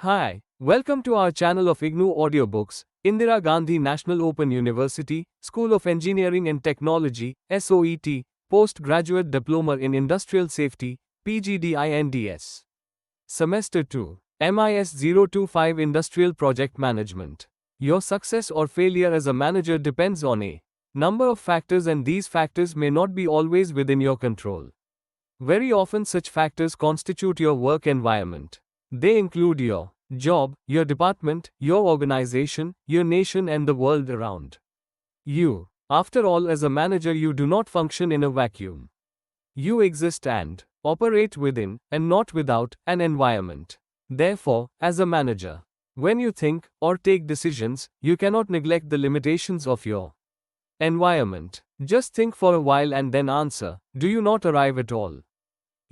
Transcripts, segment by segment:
Hi, welcome to our channel of IGNOU audiobooks, Indira Gandhi National Open University, School of Engineering and Technology, SOET, Postgraduate Diploma in Industrial Safety, PGDINDS. Semester 2, MIS 025 Industrial Project Management. Your success or failure as a manager depends on a number of factors, and these factors may not be always within your control. Very often such factors constitute your work environment. They include your job, your department, your organization, your nation, and the world around you. After all, as a manager, you do not function in a vacuum. You exist and operate within, and not without, an environment. Therefore, as a manager, when you think or take decisions, you cannot neglect the limitations of your environment. Just think for a while and then answer, do you not arrive at all?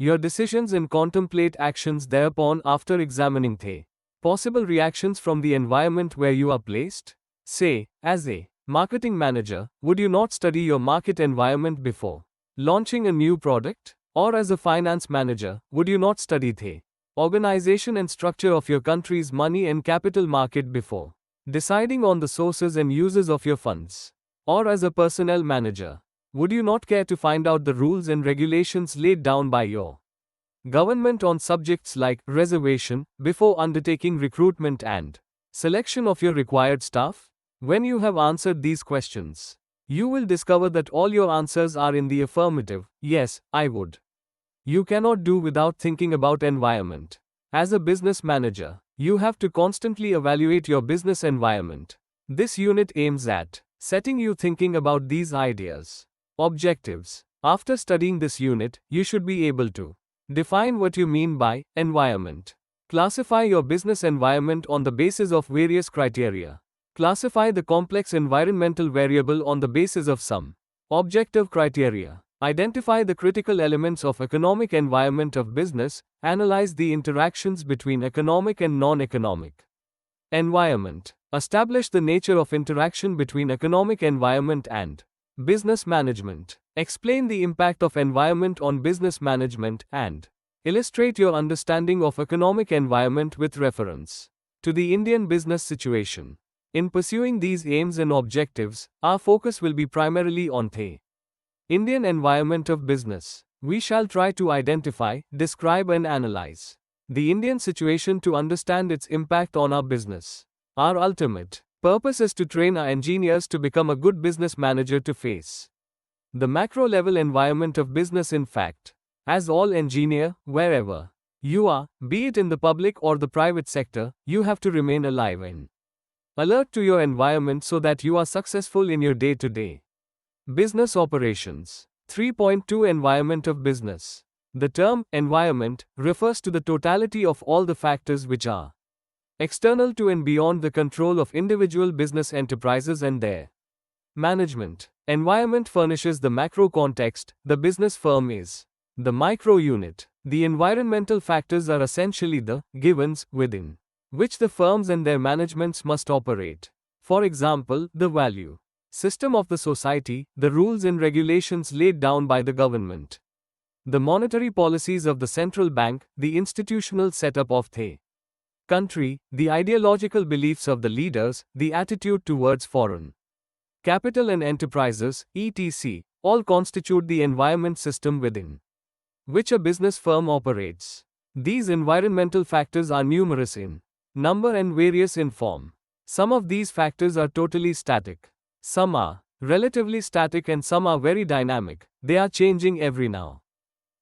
Your decisions and contemplate actions thereupon after examining the possible reactions from the environment where you are placed. Say, as a marketing manager, would you not study your market environment before launching a new product? Or as a finance manager, would you not study the organization and structure of your country's money and capital market before deciding on the sources and uses of your funds? Or as a personnel manager, would you not care to find out the rules and regulations laid down by your government on subjects like reservation before undertaking recruitment and selection of your required staff? When you have answered these questions, you will discover that all your answers are in the affirmative. Yes, I would. You cannot do without thinking about environment. As a business manager, you have to constantly evaluate your business environment. This unit aims at setting you thinking about these ideas. Objectives. After studying this unit, you should be able to define what you mean by environment. Classify your business environment on the basis of various criteria. Classify the complex environmental variable on the basis of some objective criteria. Identify the critical elements of economic environment of business. Analyze the interactions between economic and non-economic environment. Establish the nature of interaction between economic environment and business management. Explain the impact of environment on business management and illustrate your understanding of economic environment with reference to the Indian business situation. In pursuing these aims and objectives, our focus will be primarily on the Indian environment of business. We shall try to identify, describe, and analyze the Indian situation to understand its impact on our business. Our ultimate purpose is to train our engineers to become a good business manager to face the macro-level environment of business. In fact, as all engineer, wherever you are, be it in the public or the private sector, you have to remain alive and alert to your environment so that you are successful in your day-to-day business operations. 3.2 Environment of business. The term environment refers to the totality of all the factors which are external to and beyond the control of individual business enterprises and their management. Environment furnishes the macro context, the business firm is the micro unit. The environmental factors are essentially the givens within which the firms and their managements must operate. For example, the value system of the society, the rules and regulations laid down by the government, the monetary policies of the central bank, the institutional setup of the country, the ideological beliefs of the leaders, the attitude towards foreign capital and enterprises, etc., all constitute the environment system within which a business firm operates. These environmental factors are numerous in number and various in form. Some of these factors are totally static. Some are relatively static and some are very dynamic. They are changing every now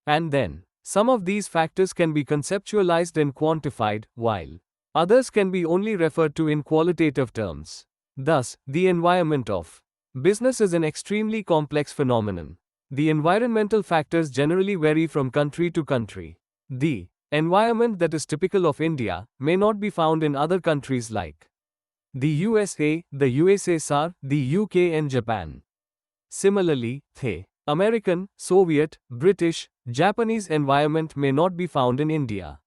and then. Some of these factors can be conceptualized and quantified, while others can be only referred to in qualitative terms. Thus, the environment of business is an extremely complex phenomenon. The environmental factors generally vary from country to country. The environment that is typical of India may not be found in other countries like the USA, the USSR, the UK, and Japan. Similarly, the American, Soviet, British, Japanese environment may not be found in India.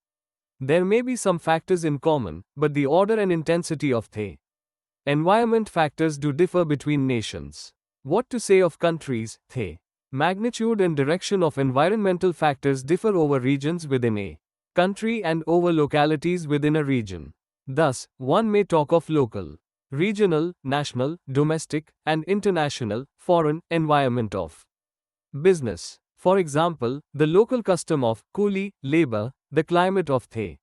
There may be some factors in common, but the order and intensity of the environment factors do differ between nations. What to say of countries? The magnitude and direction of environmental factors differ over regions within a country and over localities within a region. Thus, one may talk of local, regional, national, domestic, and international, foreign, environment of business. For example, the local custom of coolie labor, the climate of the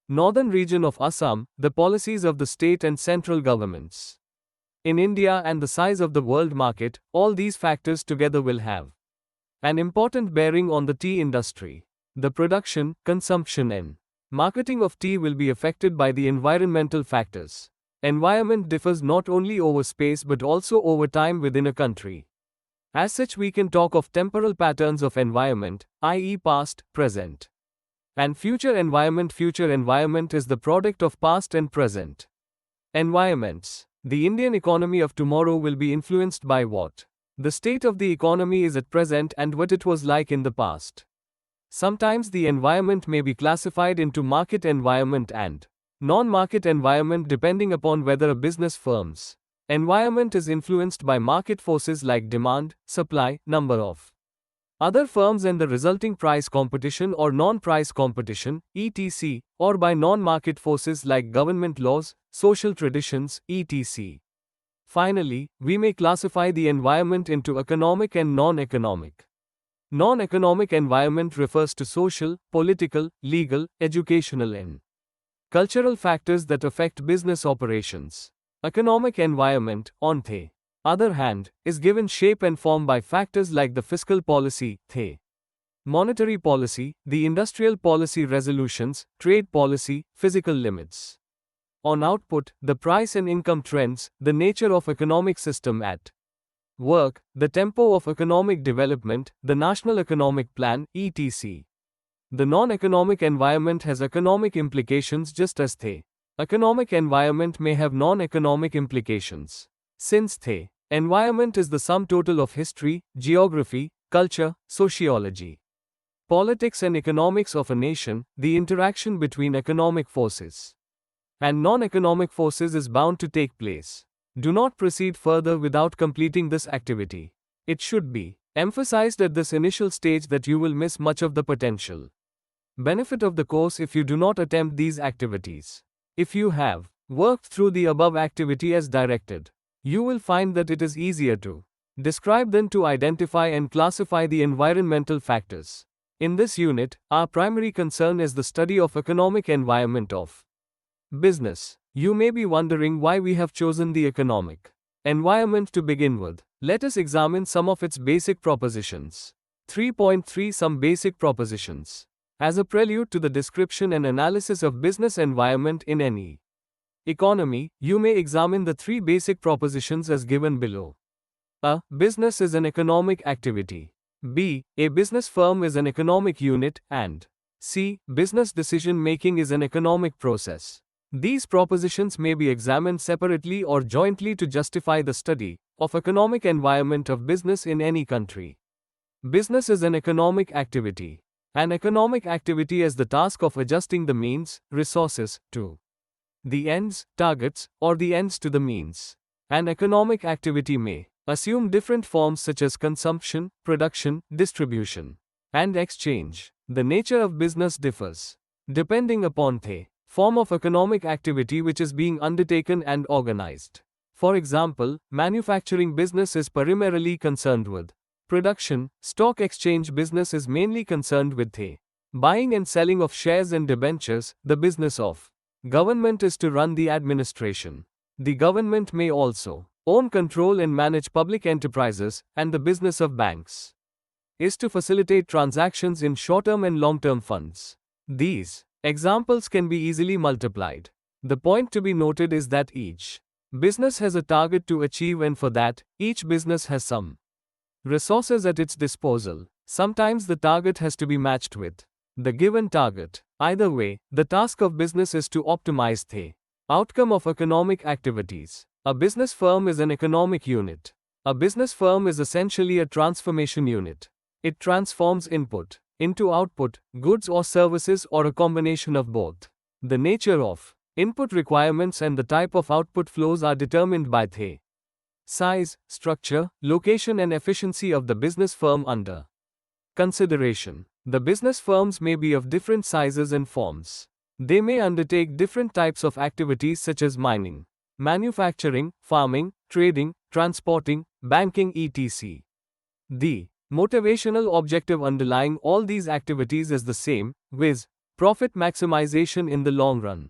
northern region of Assam, the policies of the state and central governments in India, and the size of the world market. All these factors together will have an important bearing on the tea industry. The production, consumption, and marketing of tea will be affected by the environmental factors. Environment differs not only over space but also over time within a country. As such, we can talk of temporal patterns of environment, i.e., past, present, and future environment. Future environment is the product of past and present environments. The Indian economy of tomorrow will be influenced by what the state of the economy is at present and what it was like in the past. Sometimes the environment may be classified into market environment and non-market environment depending upon whether a business firm's environment is influenced by market forces like demand, supply, number of other firms and the resulting price competition or non-price competition, etc., or by non-market forces like government laws, social traditions, etc. Finally, we may classify the environment into economic and non-economic. Non-economic environment refers to social, political, legal, educational, and cultural factors that affect business operations. Economic environment, on the other hand, is given shape and form by factors like the fiscal policy, the monetary policy, the industrial policy resolutions, trade policy, physical limits on output, the price and income trends, the nature of economic system at work, the tempo of economic development, the national economic plan, etc. The non-economic environment has economic implications just as the economic environment may have non-economic implications. Since the environment is the sum total of history, geography, culture, sociology, politics and economics of a nation, the interaction between economic forces and non-economic forces is bound to take place. Do not proceed further without completing this activity. It should be emphasized at this initial stage that you will miss much of the potential benefit of the course if you do not attempt these activities. If you have worked through the above activity as directed, you will find that it is easier to describe than to identify and classify the environmental factors. In this unit, our primary concern is the study of economic environment of business. You may be wondering why we have chosen the economic environment to begin with. Let us examine some of its basic propositions. 3.3 Some basic propositions. As a prelude to the description and analysis of business environment in any economy, you may examine the three basic propositions as given below. A. Business is an economic activity. B. A business firm is an economic unit. And C. Business decision-making is an economic process. These propositions may be examined separately or jointly to justify the study of economic environment of business in any country. Business is an economic activity. An economic activity is the task of adjusting the means, resources, to the ends, targets, or the ends to the means. An economic activity may assume different forms such as consumption, production, distribution, and exchange. The nature of business differs depending upon the form of economic activity which is being undertaken and organized. For example, manufacturing business is primarily concerned with production. Stock exchange business is mainly concerned with the buying and selling of shares and debentures. The business of government is to run the administration. The government may also own, control and manage public enterprises, and the business of banks is to facilitate transactions in short-term and long-term funds. These examples can be easily multiplied. The point to be noted is that each business has a target to achieve, and for that, each business has some resources at its disposal. Sometimes the target has to be matched with the given target. Either way, the task of business is to optimize the outcome of economic activities. A business firm is an economic unit. A business firm is essentially a transformation unit. It transforms input into output, goods or services, or a combination of both. The nature of input requirements and the type of output flows are determined by the size, structure, location and efficiency of the business firm under consideration. The business firms may be of different sizes and forms. They may undertake different types of activities such as mining, manufacturing, farming, trading, transporting, banking, etc. The motivational objective underlying all these activities is the same, viz., profit maximization in the long run.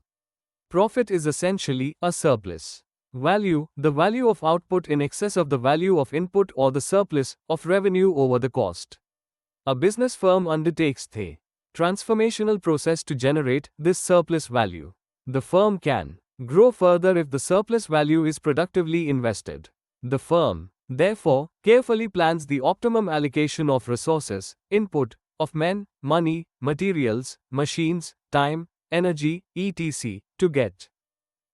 Profit is essentially a surplus value, the value of output in excess of the value of input, or the surplus of revenue over the cost. A business firm undertakes the transformational process to generate this surplus value. The firm can grow further if the surplus value is productively invested. The firm, therefore, carefully plans the optimum allocation of resources, input, of men, money, materials, machines, time, energy, etc., to get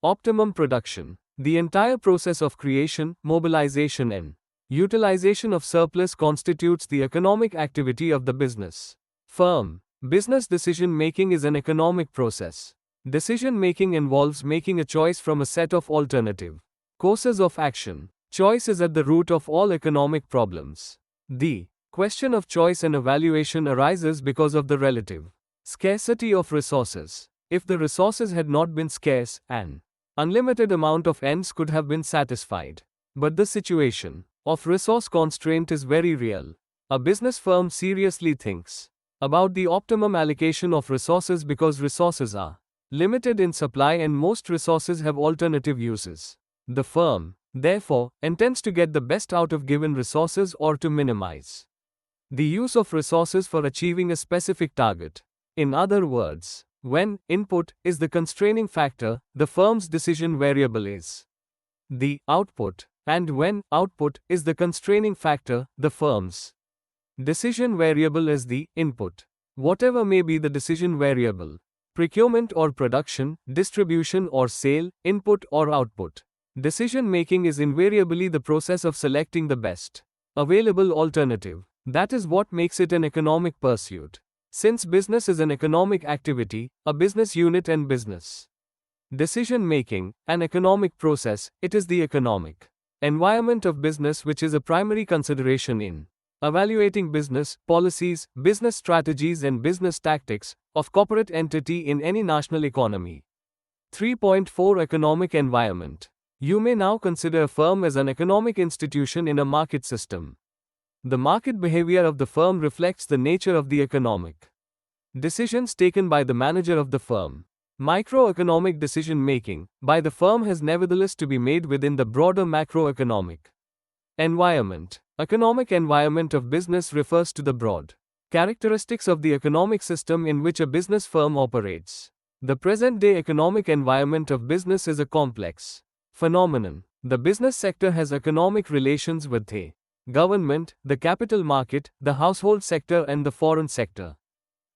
optimum production. The entire process of creation, mobilization, and utilization of surplus constitutes the economic activity of the business firm. Business decision making is an economic process. Decision making involves making a choice from a set of alternative courses of action. Choice is at the root of all economic problems. The question of choice and evaluation arises because of the relative scarcity of resources. If the resources had not been scarce, an unlimited amount of ends could have been satisfied. But the situation of resource constraint is very real. A business firm seriously thinks about the optimum allocation of resources because resources are limited in supply and most resources have alternative uses. The firm, therefore, intends to get the best out of given resources or to minimize the use of resources for achieving a specific target. In other words, when input is the constraining factor, the firm's decision variable is the output, and when output is the constraining factor, the firm's decision variable is the input. Whatever may be the decision variable, procurement or production, distribution or sale, input or output, decision making is invariably the process of selecting the best available alternative. That is what makes it an economic pursuit. Since business is an economic activity, a business unit and business decision making, an economic process, it is the economic environment of business which is a primary consideration in evaluating business policies, business strategies, and business tactics of corporate entity in any national economy. 3.4 Economic environment. You may now consider a firm as an economic institution in a market system. The market behavior of the firm reflects the nature of the economic decisions taken by the manager of the firm. Microeconomic decision making by the firm has nevertheless to be made within the broader macroeconomic environment. Economic environment of business refers to the broad characteristics of the economic system in which a business firm operates. The present-day economic environment of business is a complex phenomenon. The business sector has economic relations with the government, the capital market, the household sector, and the foreign sector.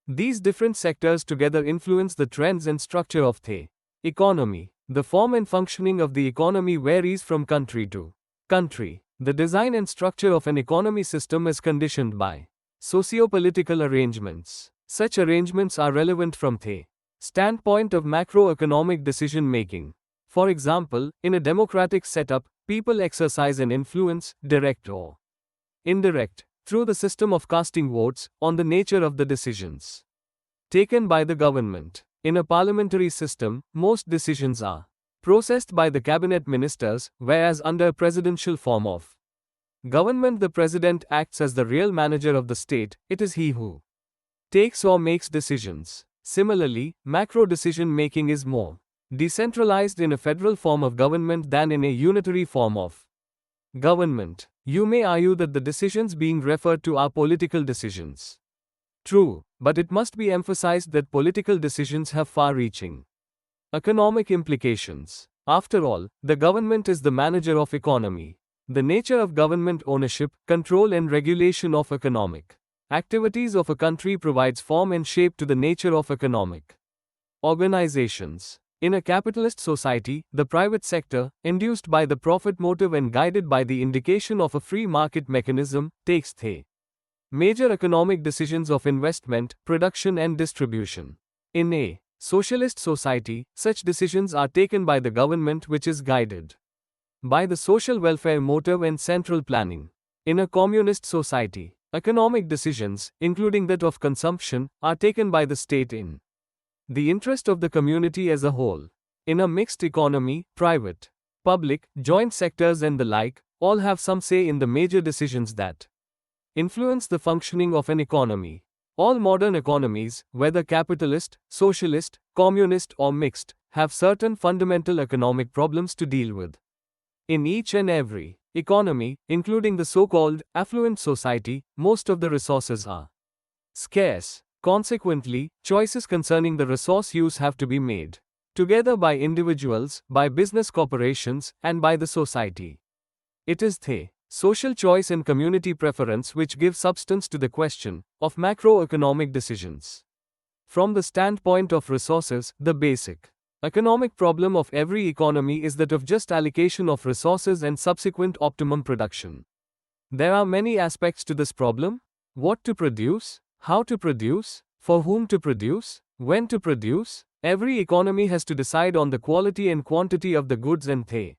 These different sectors together influence the trends and structure of the economy. The form and functioning of the economy varies from country to country. The design and structure of an economy system is conditioned by socio-political arrangements. Such arrangements are relevant from the standpoint of macroeconomic decision making. For example, in a democratic setup, people exercise an influence, direct or indirect, through the system of casting votes, on the nature of the decisions taken by the government. In a parliamentary system, most decisions are processed by the cabinet ministers, whereas under a presidential form of government the president acts as the real manager of the state. It is he who takes or makes decisions. Similarly, macro decision making is more decentralized in a federal form of government than in a unitary form of government. You may argue that the decisions being referred to are political decisions. True, but it must be emphasized that political decisions have far-reaching economic implications. After all, the government is the manager of economy. The nature of government ownership, control, and regulation of economic activities of a country provides form and shape to the nature of economic organizations. In a capitalist society, the private sector, induced by the profit motive and guided by the indication of a free market mechanism, takes the major economic decisions of investment, production, and distribution. In a socialist society, such decisions are taken by the government, which is guided by the social welfare motive and central planning. In a communist society, Economic decisions, including that of consumption, are taken by the state in the interest of the community as a whole. In a mixed economy, private, public, joint sectors and the like, all have some say in the major decisions that influence the functioning of an economy. All modern economies, whether capitalist, socialist, communist or mixed, have certain fundamental economic problems to deal with. In each and every economy, including the so-called affluent society, most of the resources are scarce. Consequently, choices concerning the resource use have to be made together by individuals, by business corporations, and by the society. It is the social choice and community preference which give substance to the question of macroeconomic decisions. From the standpoint of resources, the basic economic problem of every economy is that of just allocation of resources and subsequent optimum production. There are many aspects to this problem: what to produce, how to produce, for whom to produce, when to produce. Every economy has to decide on the quality and quantity of the goods and the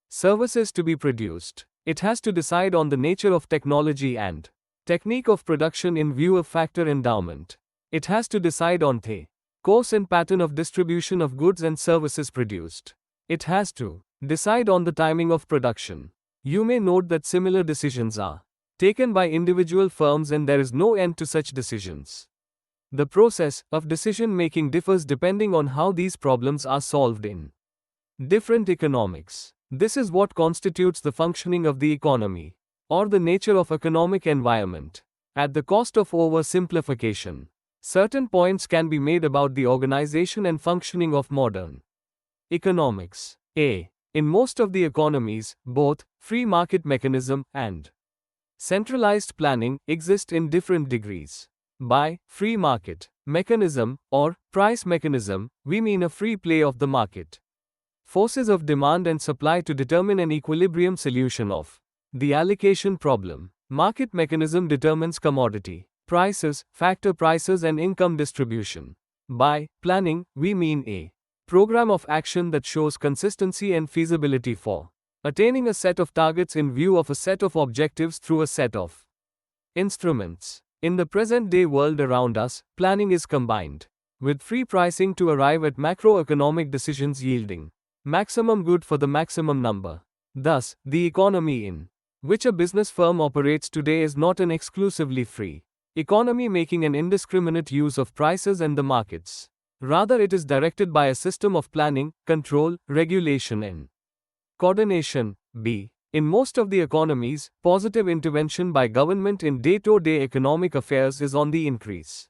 services to be produced. It has to decide on the nature of technology and technique of production in view of factor endowment. It has to decide on the course and pattern of distribution of goods and services produced. It has to decide on the timing of production. You may note that similar decisions are taken by individual firms and there is no end to such decisions. The process of decision making differs depending on how these problems are solved in different economics. This is what constitutes the functioning of the economy, or the nature of economic environment. At the cost of oversimplification, certain points can be made about the organization and functioning of modern economics. A. In most of the economies, both free market mechanism and centralized planning exist in different degrees. By free market mechanism or price mechanism, we mean a free play of the market forces of demand and supply to determine an equilibrium solution of the allocation problem. Market mechanism determines commodity prices, factor prices and income distribution. By planning, we mean a program of action that shows consistency and feasibility for attaining a set of targets in view of a set of objectives through a set of instruments. In the present-day world around us, planning is combined with free pricing to arrive at macroeconomic decisions yielding maximum good for the maximum number. Thus, the economy in which a business firm operates today is not an exclusively free economy making an indiscriminate use of prices and the markets. Rather, it is directed by a system of planning, control, regulation and coordination. B. In most of the economies, positive intervention by government in day-to-day economic affairs is on the increase.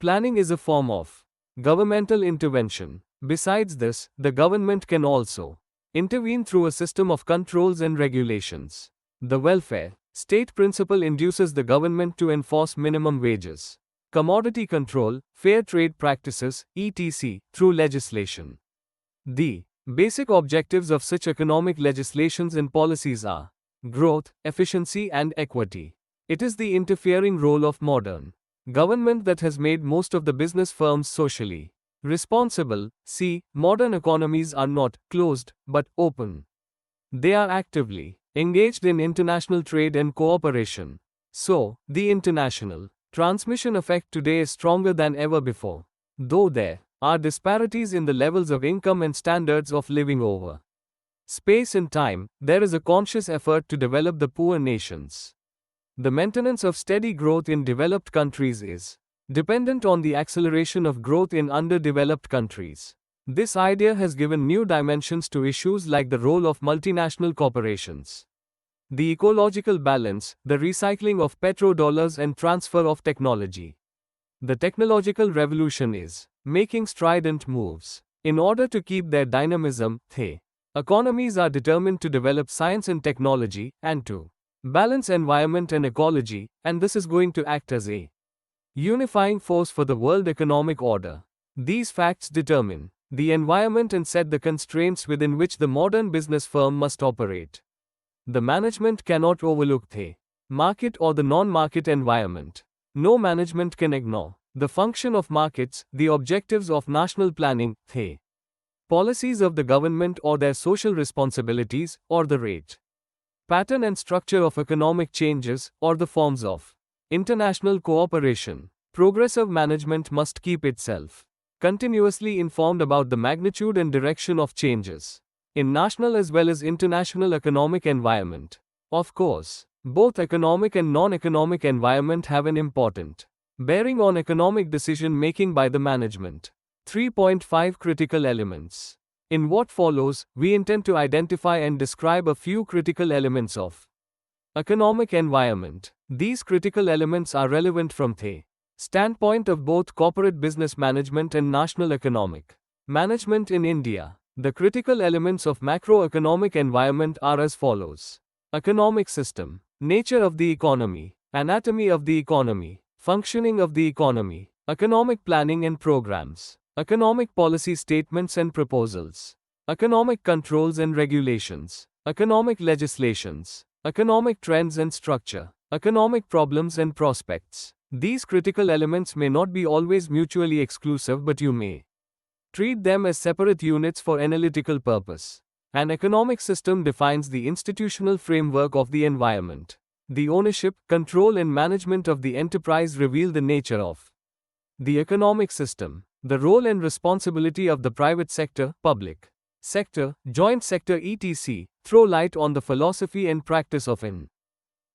Planning is a form of governmental intervention. Besides this, the government can also intervene through a system of controls and regulations. The welfare state principle induces the government to enforce minimum wages, commodity control, fair trade practices, etc., through legislation. The basic objectives of such economic legislations and policies are growth, efficiency, and equity. It is the interfering role of modern government that has made most of the business firms socially responsible. C. Modern economies are not closed, but open. They are actively engaged in international trade and cooperation. So, the international transmission effect today is stronger than ever before. Though there are disparities in the levels of income and standards of living over space and time, there is a conscious effort to develop the poor nations. The maintenance of steady growth in developed countries is dependent on the acceleration of growth in underdeveloped countries. This idea has given new dimensions to issues like the role of multinational corporations, the ecological balance, the recycling of petrodollars and transfer of technology. The technological revolution is making strident moves. In order to keep their dynamism, the economies are determined to develop science and technology, and to balance environment and ecology, and this is going to act as a unifying force for the world economic order. These facts determine the environment and set the constraints within which the modern business firm must operate. The management cannot overlook the market or the non-market environment. No management can ignore the function of markets, the objectives of national planning, the policies of the government or their social responsibilities, or the rate, pattern and structure of economic changes, or the forms of International cooperation. Progressive management must keep itself continuously informed about the magnitude and direction of changes in national as well as international economic environment. Of course, both economic and non-economic environment have an important bearing on economic decision making by the management. 3.5 Critical elements. In what follows, we intend to identify and describe a few critical elements of economic environment. These critical elements are relevant from the standpoint of both corporate business management and national economic management in India. The critical elements of macroeconomic environment are as follows. Economic system, nature of the economy, anatomy of the economy, functioning of the economy, economic planning and programs, economic policy statements and proposals, economic controls and regulations, economic legislations, economic trends and structure, economic problems and prospects. These critical elements may not be always mutually exclusive, but you may treat them as separate units for analytical purpose. An economic system defines the institutional framework of the environment. The ownership, control and management of the enterprise reveal the nature of the economic system. The role and responsibility of the private sector, public sector, joint sector etc. throw light on the philosophy and practice of an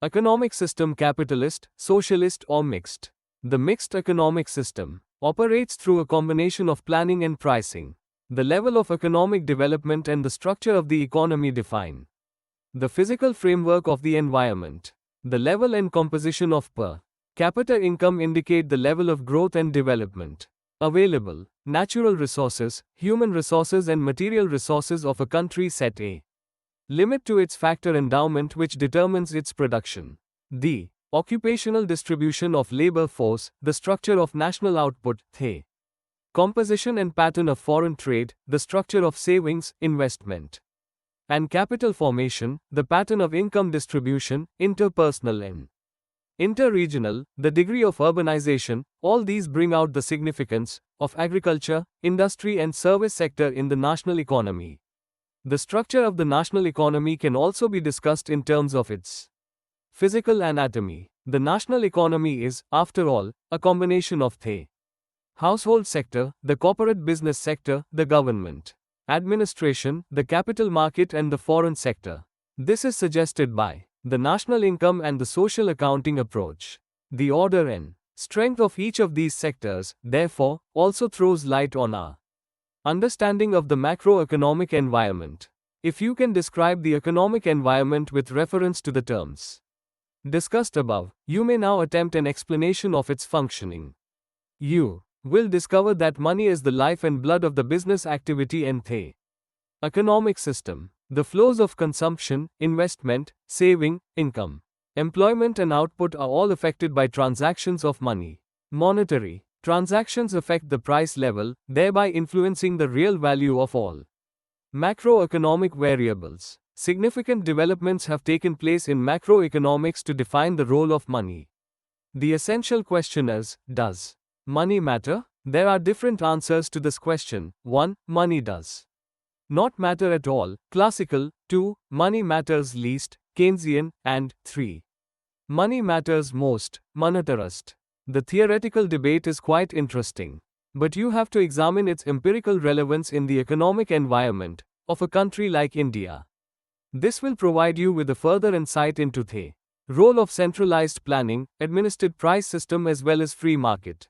economic system, capitalist, socialist or mixed. The mixed economic system operates through a combination of planning and pricing. The level of economic development and the structure of the economy define the physical framework of the environment. The level and composition of per capita income indicate the level of growth and development. Available natural resources, human resources and material resources of a country set a limit to its factor endowment which determines its production. The occupational distribution of labor force, the structure of national output, the composition and pattern of foreign trade, the structure of savings, investment, and capital formation, the pattern of income distribution, interpersonal and interregional, the degree of urbanization, all these bring out the significance of agriculture, industry and service sector in the national economy. The structure of the national economy can also be discussed in terms of its physical anatomy. The national economy is, after all, a combination of the household sector, the corporate business sector, the government administration, the capital market and the foreign sector. This is suggested by the national income and the social accounting approach. The order and strength of each of these sectors, therefore, also throws light on our understanding of the macroeconomic environment. If you can describe the economic environment with reference to the terms discussed above, you may now attempt an explanation of its functioning. You will discover that money is the life and blood of the business activity and the economic system. The flows of consumption, investment, saving, income, employment and output are all affected by transactions of money. Monetary transactions affect the price level, thereby influencing the real value of all macroeconomic variables. Significant developments have taken place in macroeconomics to define the role of money. The essential question is, does money matter? There are different answers to this question. 1. Money does not matter at all, classical. 2. Money matters least, Keynesian. And 3. Money matters most, monetarist. The theoretical debate is quite interesting, but you have to examine its empirical relevance in the economic environment of a country like India. This will provide you with a further insight into the role of centralized planning, administered price system as well as free market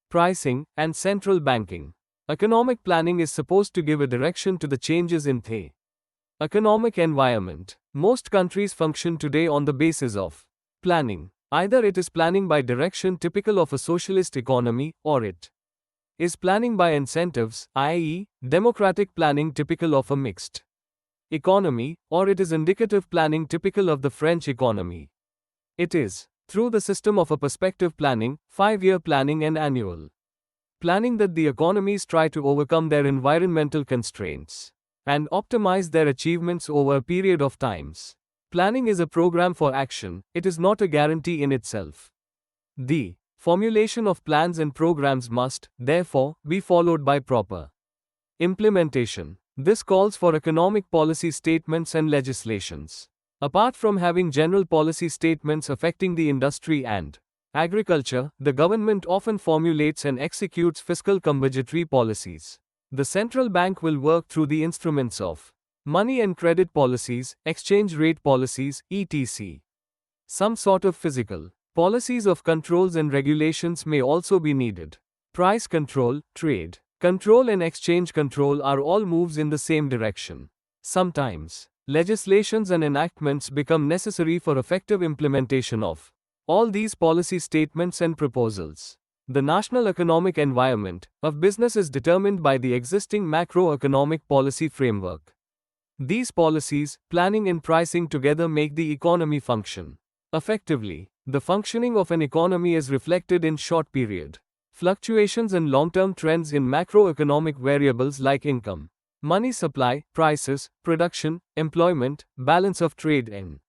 pricing, and central banking. Economic planning is supposed to give a direction to the changes in the economic environment. Most countries function today on the basis of planning. Either it is planning by direction typical of a socialist economy, or it is planning by incentives, i.e., democratic planning typical of a mixed economy, or it is indicative planning typical of the French economy. It is through the system of a perspective planning, 5-year planning and annual planning that the economies try to overcome their environmental constraints and optimize their achievements over a period of times. Planning is a program for action, it is not a guarantee in itself. The formulation of plans and programs must, therefore, be followed by proper implementation. This calls for economic policy statements and legislations. Apart from having general policy statements affecting the industry and Agriculture, the government often formulates and executes fiscal compensatory policies. The central bank will work through the instruments of money and credit policies, exchange rate policies, etc. Some sort of physical policies of controls and regulations may also be needed. Price control, trade control and exchange control are all moves in the same direction. Sometimes, legislations and enactments become necessary for effective implementation of all these policy statements and proposals. The national economic environment of business is determined by the existing macroeconomic policy framework. These policies, planning and pricing together make the economy function effectively. The functioning of an economy is reflected in short-period fluctuations and long-term trends in macroeconomic variables like income, money supply, prices, production, employment, balance of trade and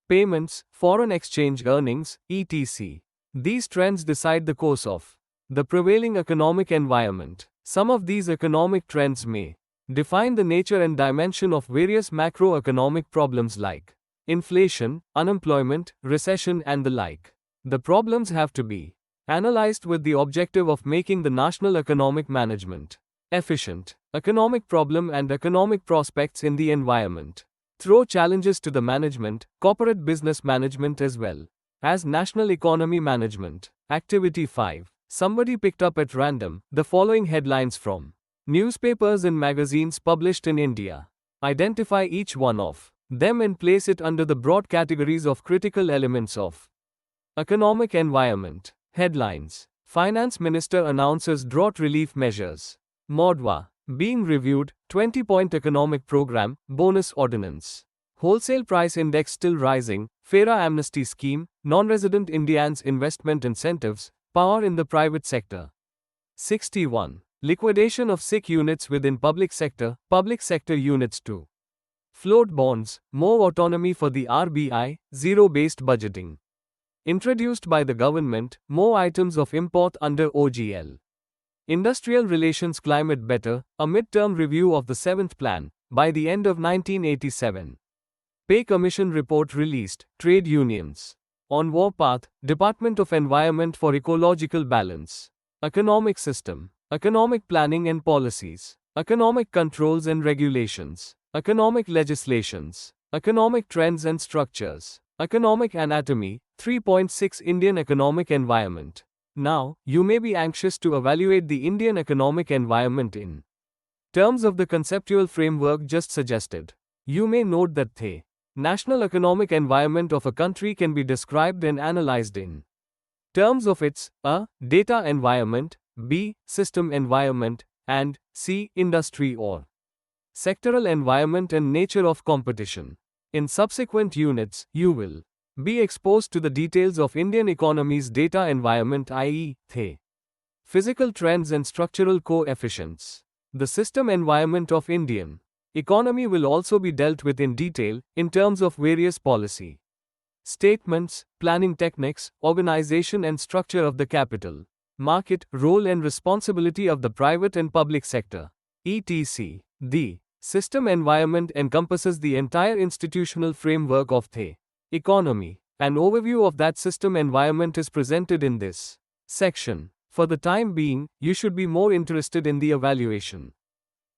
payments, foreign exchange earnings, etc. These trends decide the course of the prevailing economic environment. Some of these economic trends may define the nature and dimension of various macroeconomic problems like inflation, unemployment, recession, and the like. The problems have to be analyzed with the objective of making the national economic management efficient. Economic problem and economic prospects in the environment throw challenges to the management, corporate business management as well as national economy management. Activity 5. Somebody picked up at random the following headlines from newspapers and magazines published in India. Identify each one of them and place it under the broad categories of critical elements of economic environment. Headlines. Finance Minister announces drought relief measures. Modwa. Being reviewed, 20-point economic program, bonus ordinance. Wholesale price index still rising, FERA amnesty scheme, non-resident Indians investment incentives, power in the private sector. 61. Liquidation of SIC units within public sector units too. Float bonds, more autonomy for the RBI, zero-based budgeting. Introduced by the government, more items of import under OGL. Industrial relations climate better, a mid-term review of the 7th plan, by the end of 1987. Pay Commission report released, trade unions. On warpath, Department of Environment for Ecological Balance. Economic system, economic planning and policies, economic controls and regulations, economic legislations, economic trends and structures, economic anatomy, 3.6 Indian economic environment. Now, you may be anxious to evaluate the Indian economic environment in terms of the conceptual framework just suggested. You may note that the national economic environment of a country can be described and analyzed in terms of its a. Data environment, b. System environment, and c. Industry or sectoral environment and nature of competition. In subsequent units, you will be exposed to the details of Indian economy's data environment, i.e., the physical trends and structural coefficients. The system environment of Indian economy will also be dealt with in detail, in terms of various policy statements, planning techniques, organization and structure of the capital market, role and responsibility of the private and public sector, etc. The system environment encompasses the entire institutional framework of the economy. An overview of that system environment is presented in this section. For the time being, you should be more interested in the evaluation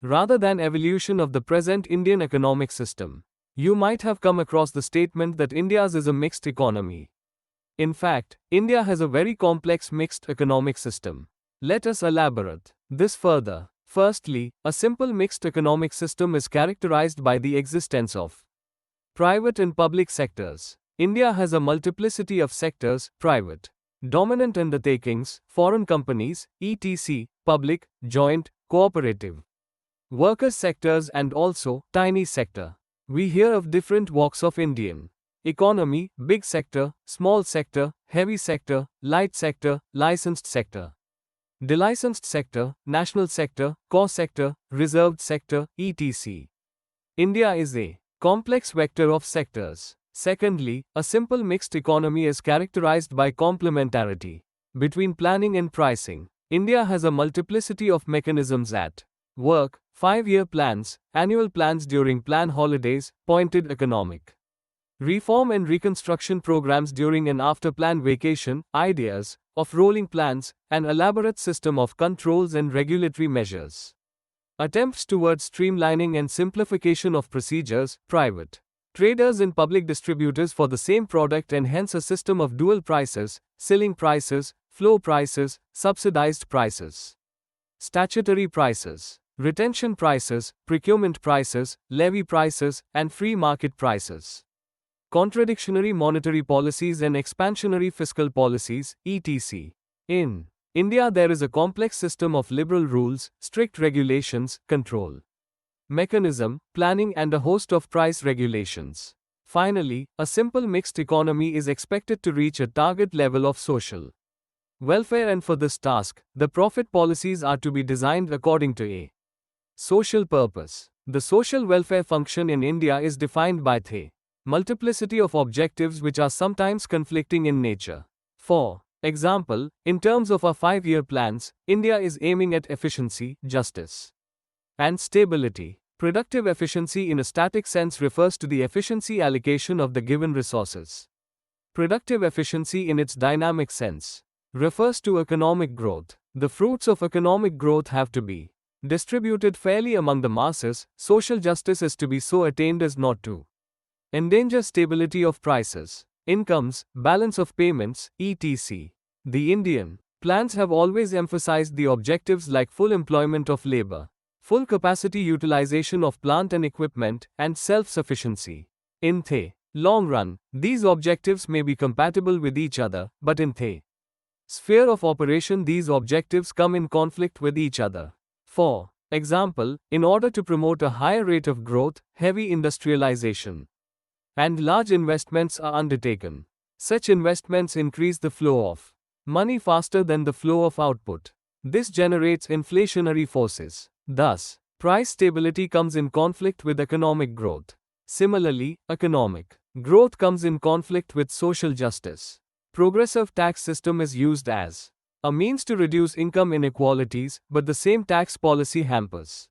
rather than evolution of the present Indian economic system. You might have come across the statement that India's is a mixed economy. In fact, India has a very complex mixed economic system. Let us elaborate this further. Firstly, a simple mixed economic system is characterized by the existence of private and public sectors. India has a multiplicity of sectors, private, dominant undertakings, foreign companies, etc., public, joint, cooperative, workers' sectors and also tiny sector. We hear of different walks of Indian economy: big sector, small sector, heavy sector, light sector, licensed sector, delicensed sector, national sector, core sector, reserved sector, etc. India is a complex vector of sectors. Secondly, a simple mixed economy is characterized by complementarity between planning and pricing. India has a multiplicity of mechanisms at work: 5-year plans, annual plans during plan holidays, pointed economic reform and reconstruction programs during and after planned vacation, ideas of rolling plans, an elaborate system of controls and regulatory measures. Attempts towards streamlining and simplification of procedures, private traders and public distributors for the same product and hence a system of dual prices, ceiling prices, floor prices, subsidized prices, statutory prices, retention prices, procurement prices, levy prices, and free market prices. Contradictory monetary policies and expansionary fiscal policies, etc. In India, there is a complex system of liberal rules, strict regulations, control mechanism, planning, and a host of price regulations. Finally, a simple mixed economy is expected to reach a target level of social welfare, and for this task, the profit policies are to be designed according to a social purpose. The social welfare function in India is defined by the multiplicity of objectives which are sometimes conflicting in nature. For example, in terms of our 5-year plans, India is aiming at efficiency, justice, and stability. Productive efficiency in a static sense refers to the efficiency allocation of the given resources. Productive efficiency in its dynamic sense refers to economic growth. The fruits of economic growth have to be distributed fairly among the masses. Social justice is to be so attained as not to endanger stability of prices, incomes, balance of payments, etc. The Indian plans have always emphasized the objectives like full employment of labor, full capacity utilization of plant and equipment, and self-sufficiency. In the long run, these objectives may be compatible with each other, but in the sphere of operation these objectives come in conflict with each other. For example, in order to promote a higher rate of growth, heavy industrialization and large investments are undertaken. Such investments increase the flow of money faster than the flow of output. This generates inflationary forces. Thus, price stability comes in conflict with economic growth. Similarly, economic growth comes in conflict with social justice. Progressive tax system is used as a means to reduce income inequalities, but the same tax policy hampers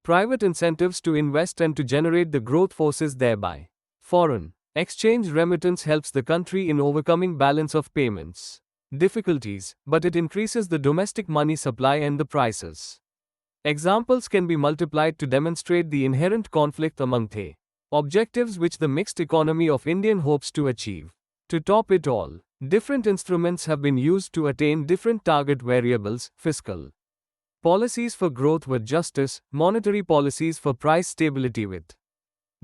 private incentives to invest and to generate the growth forces thereby. Foreign exchange remittance helps the country in overcoming balance of payments difficulties, but it increases the domestic money supply and the prices. Examples can be multiplied to demonstrate the inherent conflict among the objectives which the mixed economy of India hopes to achieve. To top it all, different instruments have been used to attain different target variables: fiscal policies for growth with justice, monetary policies for price stability with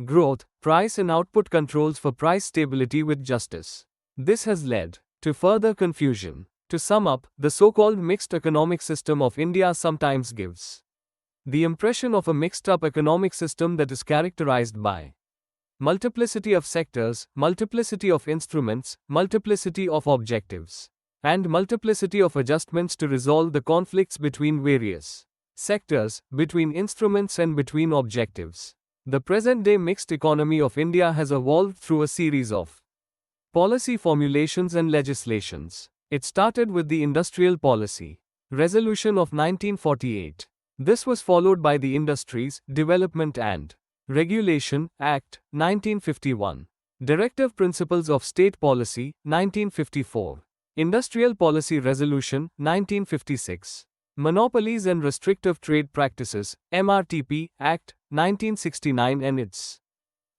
growth, price and output controls for price stability with justice. This has led to further confusion. To sum up, the so-called mixed economic system of India sometimes gives the impression of a mixed-up economic system that is characterized by multiplicity of sectors, multiplicity of instruments, multiplicity of objectives, and multiplicity of adjustments to resolve the conflicts between various sectors, between instruments and between objectives. The present-day mixed economy of India has evolved through a series of policy formulations and legislations. It started with the Industrial Policy Resolution of 1948. This was followed by the Industries, Development and Regulation Act, 1951. Directive Principles of State Policy, 1954. Industrial Policy Resolution, 1956. Monopolies and Restrictive Trade Practices, MRTP, Act, 1969 and its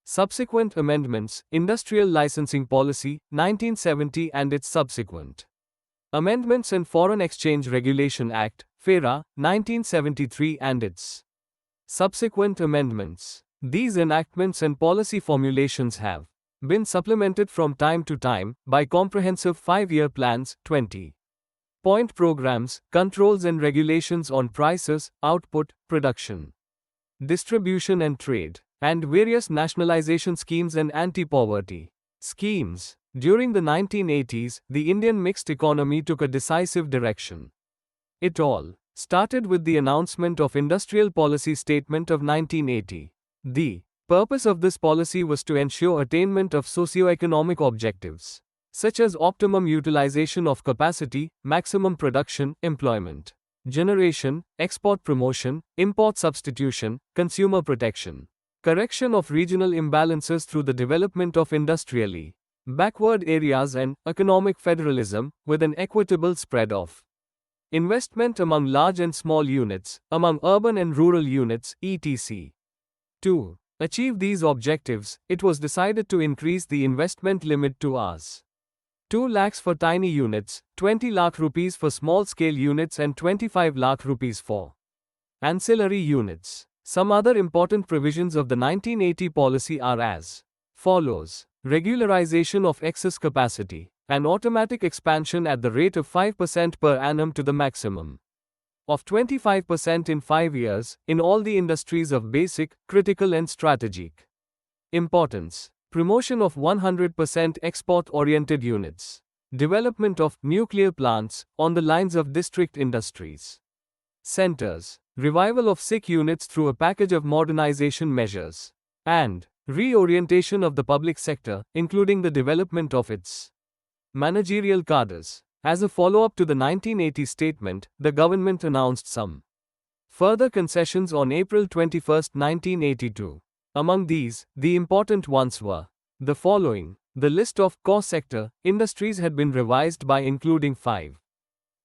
subsequent amendments, Industrial Licensing Policy, 1970 and its subsequent amendments, and Foreign Exchange Regulation Act, FERA, 1973 and its subsequent amendments. These enactments and policy formulations have been supplemented from time to time by comprehensive 5-year plans, 20-point programs, controls and regulations on prices, output, production, distribution and trade, and various nationalization schemes and anti-poverty schemes. During the 1980s, the Indian mixed economy took a decisive direction. It all started with the announcement of Industrial Policy Statement of 1980. The purpose of this policy was to ensure attainment of socio-economic objectives, such as optimum utilization of capacity, maximum production, employment generation, export promotion, import substitution, consumer protection, correction of regional imbalances through the development of industrially backward areas and economic federalism with an equitable spread of investment among large and small units, among urban and rural units, etc. To achieve these objectives, it was decided to increase the investment limit to Rs. 2 lakhs for tiny units, 20 lakh rupees for small-scale units and 25 lakh rupees for ancillary units. Some other important provisions of the 1980 policy are as follows. Regularization of excess capacity. An automatic expansion at the rate of 5% per annum to the maximum of 25% in 5 years, in all the industries of basic, critical and strategic importance. Promotion of 100% export-oriented units. Development of nuclear plants on the lines of district industries. Centers. Revival of sick units through a package of modernization measures. And reorientation of the public sector, including the development of its managerial cadres. As a follow-up to the 1980 statement, the government announced some further concessions on April 21, 1982. Among these, the important ones were the following. The list of core sector industries had been revised by including 5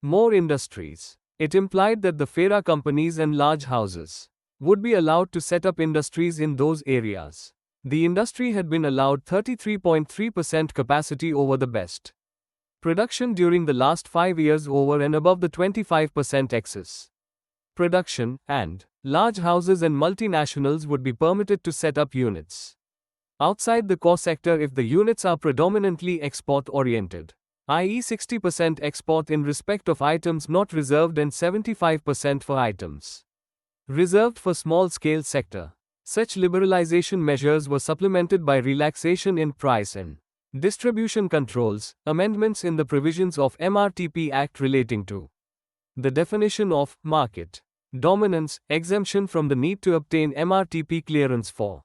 more industries. It implied that the FERA companies and large houses would be allowed to set up industries in those areas. The industry had been allowed 33.3% capacity over the best production during the last 5 years over and above the 25% excess production, and large houses and multinationals would be permitted to set up units outside the core sector if the units are predominantly export-oriented, i.e. 60% export in respect of items not reserved and 75% for items reserved for small-scale sector. Such liberalization measures were supplemented by relaxation in price and distribution controls, amendments in the provisions of MRTP Act relating to the definition of market dominance, exemption from the need to obtain MRTP clearance for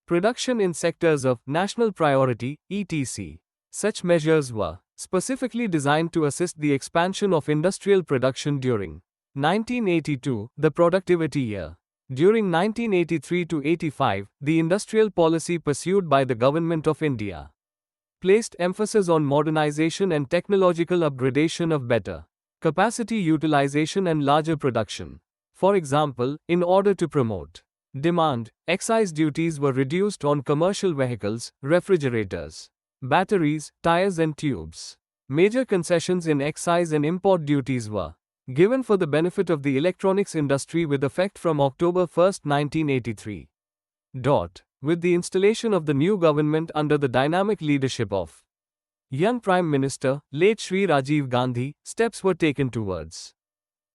production in sectors of national priority, etc. Such measures were specifically designed to assist the expansion of industrial production during 1982, the productivity year. During 1983 to 85, the industrial policy pursued by the Government of India placed emphasis on modernization and technological upgradation of better capacity utilization and larger production. For example, in order to promote demand, excise duties were reduced on commercial vehicles, refrigerators, batteries, tires and tubes. Major concessions in excise and import duties were given for the benefit of the electronics industry with effect from October 1, 1983. With the installation of the new government under the dynamic leadership of young Prime Minister, late Shri Rajiv Gandhi, steps were taken towards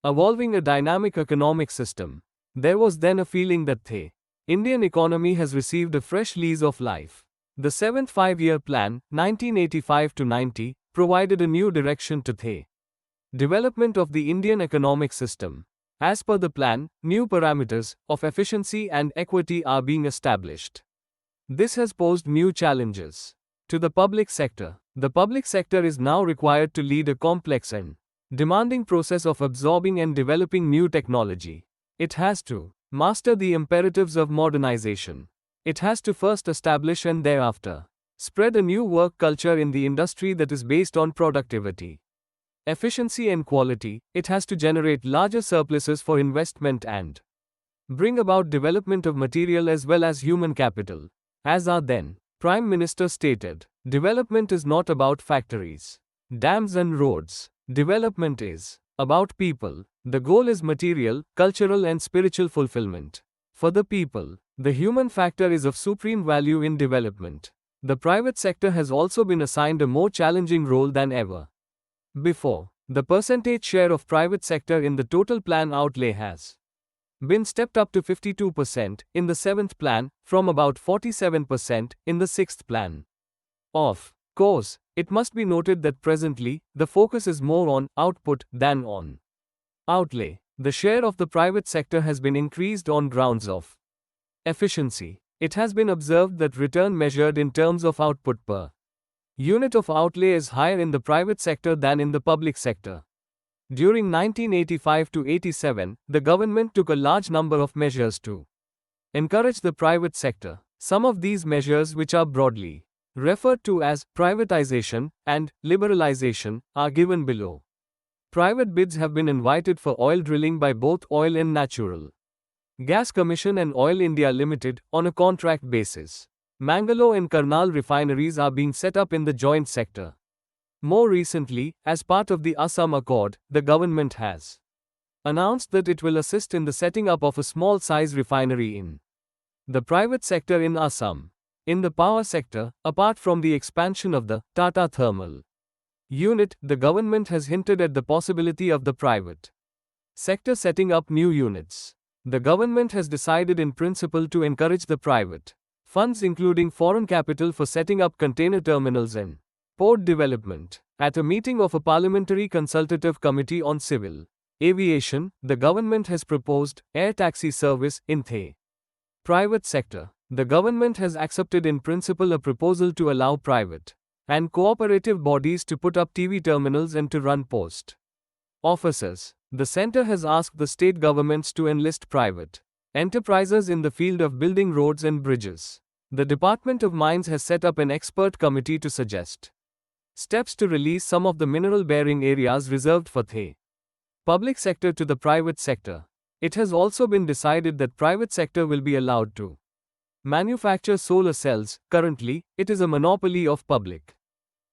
evolving a dynamic economic system. There was then a feeling that the Indian economy has received a fresh lease of life. The 7th Five-Year Plan, 1985-90, provided a new direction to the development of the Indian economic system. As per the plan, new parameters of efficiency and equity are being established. This has posed new challenges to the public sector. The public sector is now required to lead a complex and demanding process of absorbing and developing new technology. It has to master the imperatives of modernization. It has to first establish and thereafter spread a new work culture in the industry that is based on productivity, efficiency and quality. It has to generate larger surpluses for investment and bring about development of material as well as human capital. As our then Prime Minister stated, development is not about factories, dams and roads. Development is about people. The goal is material, cultural and spiritual fulfillment. For the people, the human factor is of supreme value in development. The private sector has also been assigned a more challenging role than ever before. The percentage share of private sector in the total plan outlay has been stepped up to 52% in the 7th plan, from about 47% in the 6th plan. Of course, it must be noted that presently, the focus is more on output than on outlay. The share of the private sector has been increased on grounds of efficiency. It has been observed that return measured in terms of output per unit of outlay is higher in the private sector than in the public sector. During 1985 to 87, the government took a large number of measures to Encourage the private sector. Some of these measures, which are broadly referred to as privatization and liberalization, are given below. Private bids have been invited for oil drilling by both Oil and Natural Gas Commission and Oil India Limited on a contract basis. Mangalore and Karnal refineries are being set up in the joint sector. More recently, as part of the Assam Accord, the government has announced that it will assist in the setting up of a small-size refinery in the private sector in Assam. In the power sector, apart from the expansion of the Tata Thermal unit, the government has hinted at the possibility of the private sector setting up new units. The government has decided in principle to encourage the private funds, including foreign capital, for setting up container terminals and port development. At a meeting of a Parliamentary Consultative Committee on Civil Aviation, the government has proposed air taxi service in the private sector. The government has accepted in principle a proposal to allow private and cooperative bodies to put up TV terminals and to run post offices. The centre has asked the state governments to enlist private enterprises in the field of building roads and bridges. The Department of Mines has set up an expert committee to suggest steps to release some of the mineral-bearing areas reserved for the public sector to the private sector. It has also been decided that private sector will be allowed to manufacture solar cells. Currently, it is a monopoly of public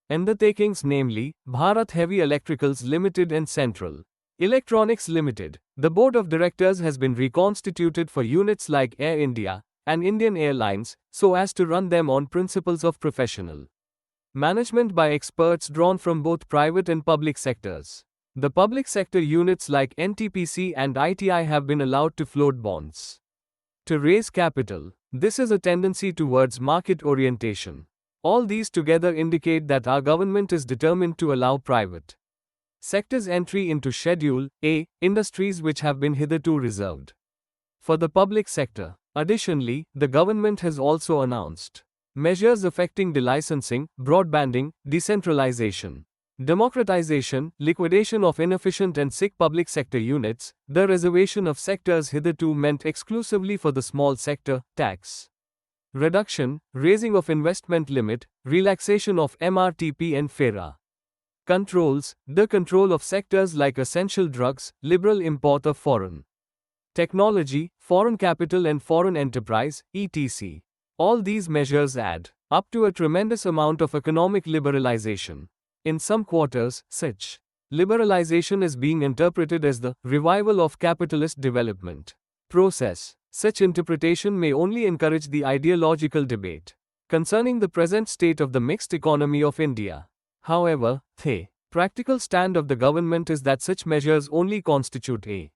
undertakings, namely Bharat Heavy Electricals Limited and Central Electronics Limited. The board of directors has been reconstituted for units like Air India and Indian Airlines, so as to run them on principles of professional management by experts drawn from both private and public sectors. The public sector units like NTPC and ITI have been allowed to float bonds to raise capital. This is a tendency towards market orientation. All these together indicate that our government is determined to allow private sector's entry into Schedule A industries which have been hitherto reserved for the public sector. Additionally, the government has also announced measures affecting delicensing, broadbanding, decentralization, democratization, liquidation of inefficient and sick public sector units, the reservation of sectors hitherto meant exclusively for the small sector, tax reduction, raising of investment limit, relaxation of MRTP and FERA controls, the control of sectors like essential drugs, liberal import of foreign technology, foreign capital and foreign enterprise, etc. All these measures add up to a tremendous amount of economic liberalization. In some quarters, such liberalization is being interpreted as the revival of capitalist development process. Such interpretation may only encourage the ideological debate concerning the present state of the mixed economy of India. However, the practical stand of the government is that such measures only constitute a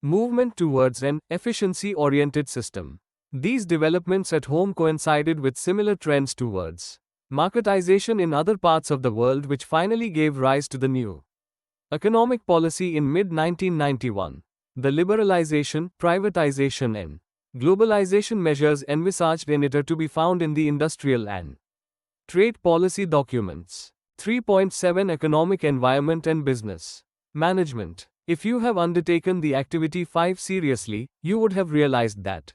movement towards an efficiency-oriented system. These developments at home coincided with similar trends towards marketization in other parts of the world, which finally gave rise to the new economic policy in mid-1991. The liberalization, privatization and globalization measures envisaged in it are to be found in the Industrial and Trade Policy documents. 3.7 Economic Environment and Business Management. If you have undertaken the activity 5 seriously, you would have realized that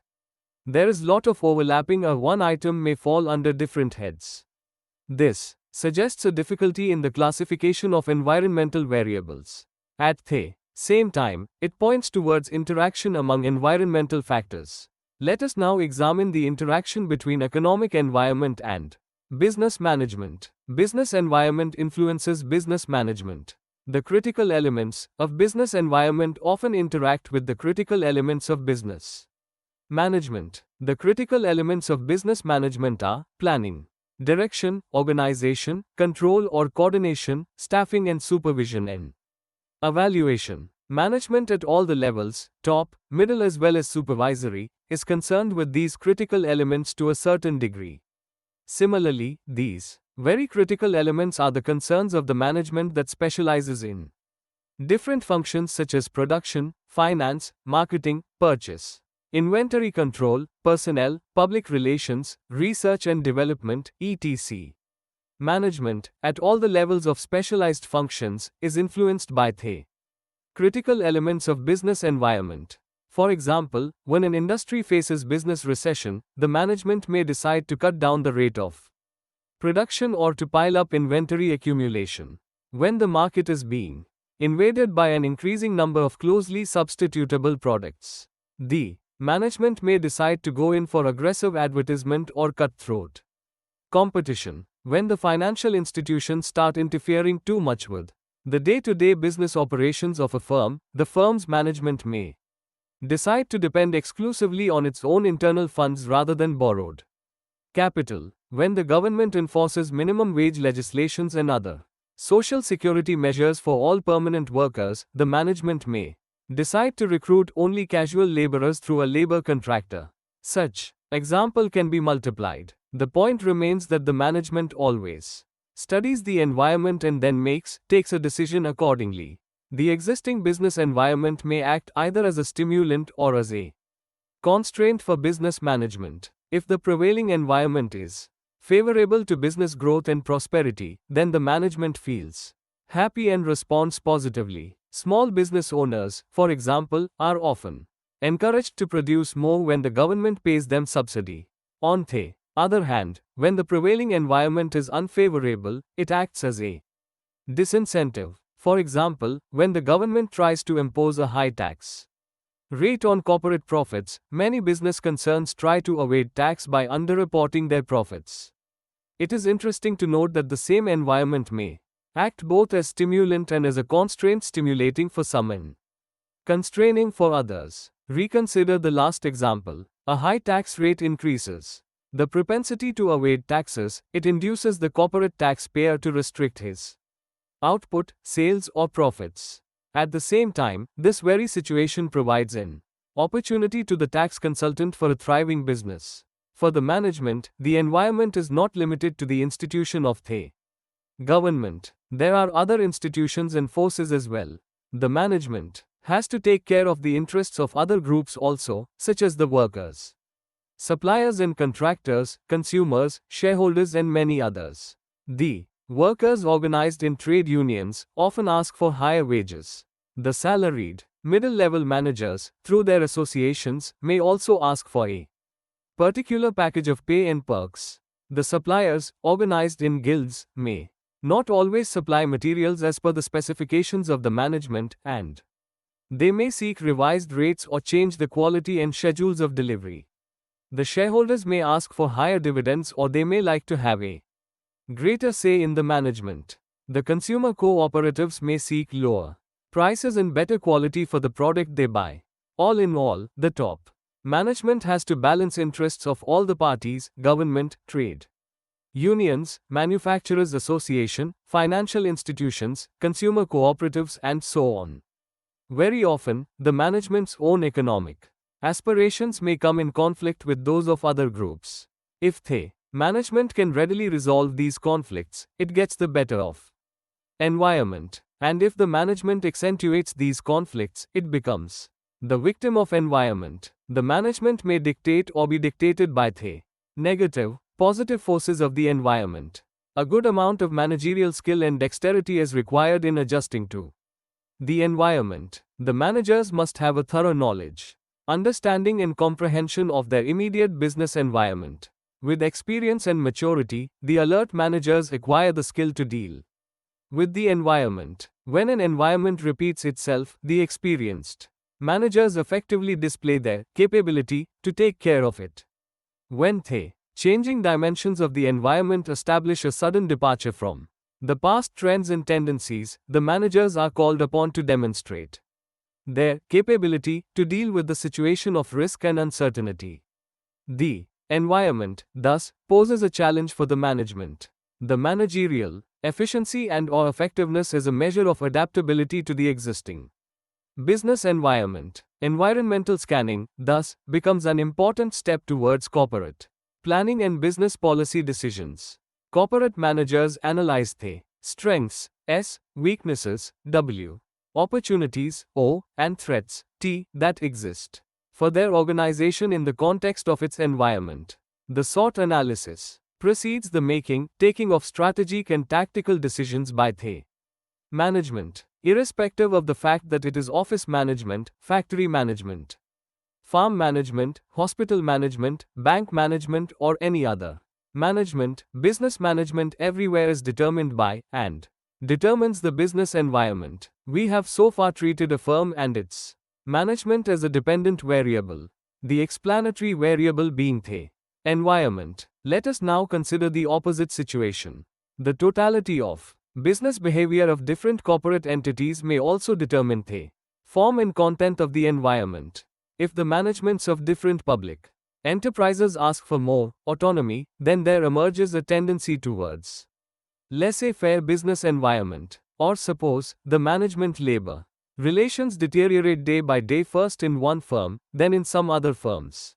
there is lot of overlapping, or one item may fall under different heads. This suggests a difficulty in the classification of environmental variables. At the same time, it points towards interaction among environmental factors. Let us now examine the interaction between economic environment and business management. Business environment influences business management. The critical elements of business environment often interact with the critical elements of business management. The critical elements of business management are planning, direction, organization, control or coordination, staffing and supervision, and evaluation. Management at all the levels, top, middle as well as supervisory, is concerned with these critical elements to a certain degree. Similarly, these very critical elements are the concerns of the management that specializes in different functions such as production, finance, marketing, purchase, inventory control, personnel, public relations, research and development, etc. Management, at all the levels of specialized functions, is influenced by the critical elements of business environment. For example, when an industry faces business recession, the management may decide to cut down the rate of production or to pile up inventory accumulation. When the market is being invaded by an increasing number of closely substitutable products, the management may decide to go in for aggressive advertisement or cutthroat competition. When the financial institutions start interfering too much with the day-to-day business operations of a firm, the firm's management may decide to depend exclusively on its own internal funds rather than borrowed capital. When the government enforces minimum wage legislations and other social security measures for all permanent workers, the management may decide to recruit only casual laborers through a labor contractor. Such example can be multiplied. The point remains that the management always studies the environment and then takes a decision accordingly. The existing business environment may act either as a stimulant or as a constraint for business management. If the prevailing environment is favorable to business growth and prosperity, then the management feels happy and responds positively. Small business owners, for example, are often encouraged to produce more when the government pays them subsidy. On the other hand, when the prevailing environment is unfavorable, it acts as a disincentive. For example, when the government tries to impose a high tax rate on corporate profits, many business concerns try to evade tax by underreporting their profits. It is interesting to note that the same environment may act both as stimulant and as a constraint, stimulating for some and constraining for others. Reconsider the last example. A high tax rate increases the propensity to evade taxes. It induces the corporate taxpayer to restrict his output, sales, or profits. At the same time, this very situation provides an opportunity to the tax consultant for a thriving business. For the management, the environment is not limited to the institution of the government. There are other institutions and forces as well. The management has to take care of the interests of other groups also, such as the workers, suppliers and contractors, consumers, shareholders, and many others. The workers organized in trade unions often ask for higher wages. The salaried, middle-level managers, through their associations, may also ask for a particular package of pay and perks. The suppliers, organized in guilds, may not always supply materials as per the specifications of the management, and they may seek revised rates or change the quality and schedules of delivery. The shareholders may ask for higher dividends, or they may like to have a greater say in the management. The consumer cooperatives may seek lower prices and better quality for the product they buy. All in all, the top management has to balance interests of all the parties: government, trade unions, manufacturers association, financial institutions, consumer cooperatives, and so on. Very often, the management's own economic aspirations may come in conflict with those of other groups. If the management can readily resolve these conflicts, it gets the better of environment. And if the management accentuates these conflicts, it becomes the victim of environment. The management may dictate or be dictated by the negative, positive forces of the environment. A good amount of managerial skill and dexterity is required in adjusting to the environment. The managers must have a thorough knowledge, understanding, and comprehension of their immediate business environment. With experience and maturity, the alert managers acquire the skill to deal with the environment. When an environment repeats itself, the experienced managers effectively display their capability to take care of it. When the changing dimensions of the environment establish a sudden departure from the past trends and tendencies, the managers are called upon to demonstrate their capability to deal with the situation of risk and uncertainty. The environment, thus, poses a challenge for the management. The managerial efficiency and/or effectiveness is a measure of adaptability to the existing business environment. Environmental scanning, thus, becomes an important step towards corporate planning and business policy decisions. Corporate managers analyze the strengths, S, weaknesses, W, opportunities, O, and threats, T, that exist for their organization in the context of its environment. The SWOT analysis precedes the taking of strategic and tactical decisions by the management, irrespective of the fact that it is office management, factory management, farm management, hospital management, bank management, or any other management. Business management everywhere is determined by and determines the business environment. We have so far treated a firm and its management as a dependent variable, the explanatory variable being the environment. Let us now consider the opposite situation. The totality of business behavior of different corporate entities may also determine the form and content of the environment. If the managements of different public enterprises ask for more autonomy, then there emerges a tendency towards laissez-faire business environment. Or suppose the management labor relations deteriorate day by day, first in one firm, then in some other firms,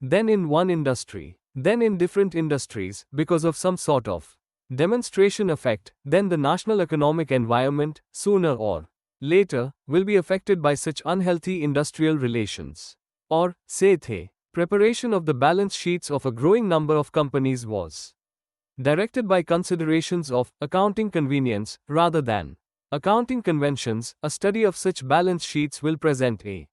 then in one industry, then in different industries, because of some sort of demonstration effect, then the national economic environment, sooner or later, will be affected by such unhealthy industrial relations. Or, say the preparation of the balance sheets of a growing number of companies was directed by considerations of accounting convenience rather than accounting conventions. A study of such balance sheets will present a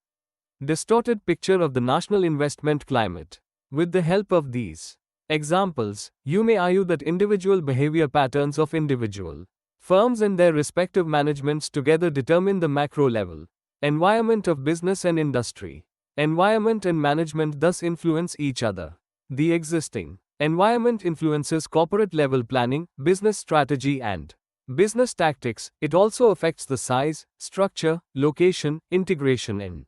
distorted picture of the national investment climate. With the help of these examples, you may argue that individual behavior patterns of individual firms and their respective managements together determine the macro level environment of business and industry. Environment and management thus influence each other. The existing environment influences corporate level planning, business strategy, and business tactics. It also affects the size, structure, location, integration, and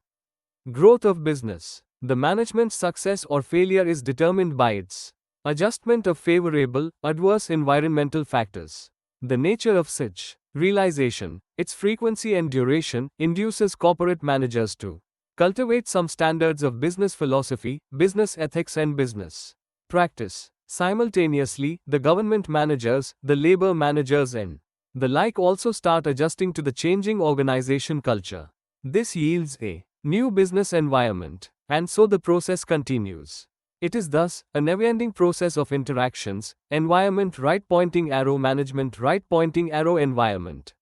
growth of business. The management's success or failure is determined by its adjustment of favorable, adverse environmental factors. The nature of such realization, its frequency and duration, induces corporate managers to cultivate some standards of business philosophy, business ethics, and business practice. Simultaneously, the government managers, the labor managers, and the like also start adjusting to the changing organization culture. This yields a new business environment, and so the process continues. It is thus a never-ending process of interactions: environment, right-pointing arrow; management, right-pointing arrow; environment,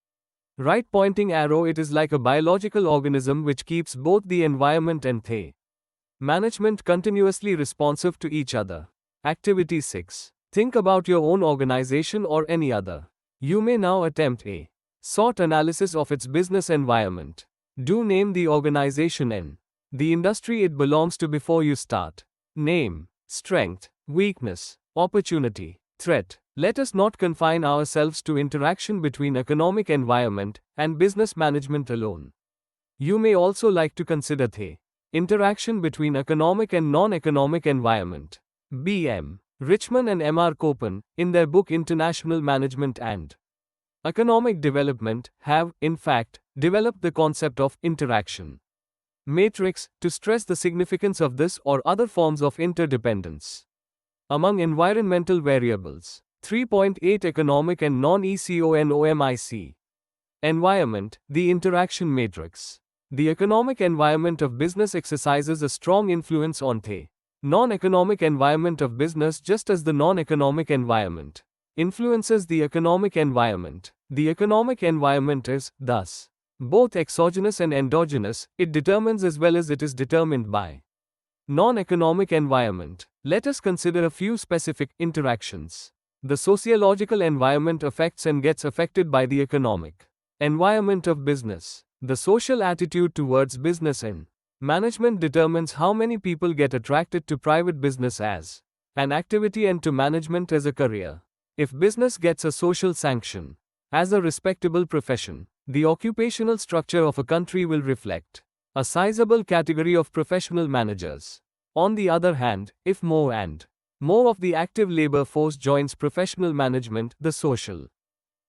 right-pointing arrow. It is like a biological organism which keeps both the environment and the management continuously responsive to each other. Activity 6. Think about your own organization or any other. You may now attempt a SWOT analysis of its business environment. Do name the organization and the industry it belongs to before you start. Name strength, weakness, opportunity, threat. Let us not confine ourselves to interaction between economic environment and business management alone. You may also like to consider the interaction between economic and non-economic environment. B.M. Richman and M.R. Copen, in their book International Management and Economic Development, have, in fact, developed the concept of interaction matrix to stress the significance of this or other forms of interdependence among environmental variables. 3.8 Economic and non-economic environment, the interaction matrix. The economic environment of business exercises a strong influence on the non-economic environment of business, just as the non-economic environment influences the economic environment. The economic environment is, thus, both exogenous and endogenous. It determines as well as it is determined by non-economic environment. Let us consider a few specific interactions. The sociological environment affects and gets affected by the economic environment of business. The social attitude towards business and management determines how many people get attracted to private business as an activity and to management as a career. If business gets a social sanction as a respectable profession, the occupational structure of a country will reflect a sizable category of professional managers. On the other hand, if more and more of the active labor force joins professional management, the social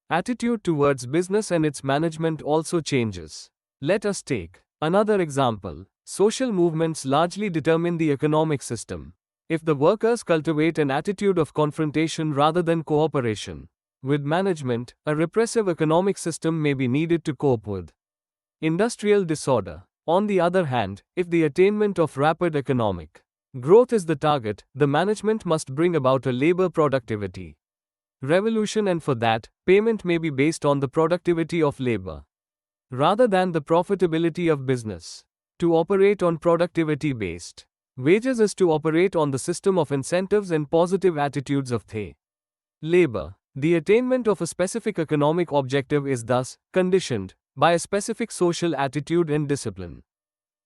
attitude towards business and its management also changes. Let us take another example. Social movements largely determine the economic system. If the workers cultivate an attitude of confrontation rather than cooperation with management, a repressive economic system may be needed to cope with industrial disorder. On the other hand, if the attainment of rapid economic growth is the target, the management must bring about a labor productivity revolution, and for that, payment may be based on the productivity of labor rather than the profitability of business. to operate on productivity-based. Wages is to operate on the system of incentives and positive attitudes of the labor. The attainment of a specific economic objective is thus conditioned by a specific social attitude and discipline.